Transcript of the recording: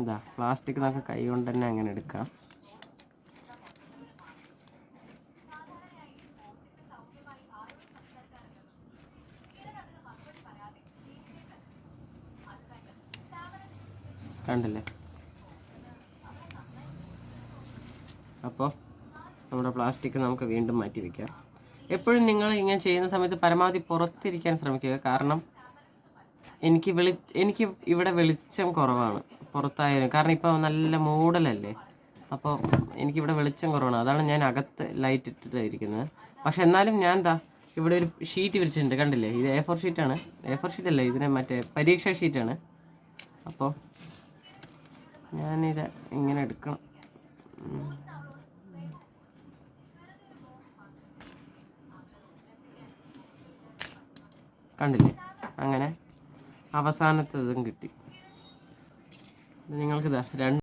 ഇതാ പ്ലാസ്റ്റിക് നമുക്ക് കൈ കൊണ്ട് തന്നെ അങ്ങനെ എടുക്കാം. കണ്ടില്ലേ? അപ്പോൾ നമ്മുടെ പ്ലാസ്റ്റിക് നമുക്ക് വീണ്ടും മാറ്റി വയ്ക്കാം. എപ്പോഴും നിങ്ങൾ ഇങ്ങനെ ചെയ്യുന്ന സമയത്ത് പരമാവധി പുറത്തിരിക്കാൻ ശ്രമിക്കുക. കാരണം എനിക്ക് ഇവിടെ വെളിച്ചം കുറവാണ് പുറത്തായാലും. കാരണം ഇപ്പോൾ നല്ല മൂടലല്ലേ, അപ്പോൾ എനിക്കിവിടെ വെളിച്ചം കുറവാണ്. അതാണ് ഞാൻ അകത്ത് ലൈറ്റ് ഇട്ടിട്ടായിരിക്കുന്നത്. പക്ഷെ എന്നാലും ഞാൻ ഇവിടെ ഒരു ഷീറ്റ് വിരിച്ചിട്ടുണ്ട്, കണ്ടില്ലേ? ഇത് A4 ഷീറ്റാണ്. A4 ഷീറ്റല്ല, ഇതിനെ മറ്റേ പരീക്ഷാ ഷീറ്റാണ്. അപ്പോൾ ഞാനിത് ഇങ്ങനെ എടുക്കണം. കണ്ടില്ലേ? അങ്ങനെ അവസാനത്തെ ഇതും കിട്ടി. നിങ്ങൾക്കിതാ 2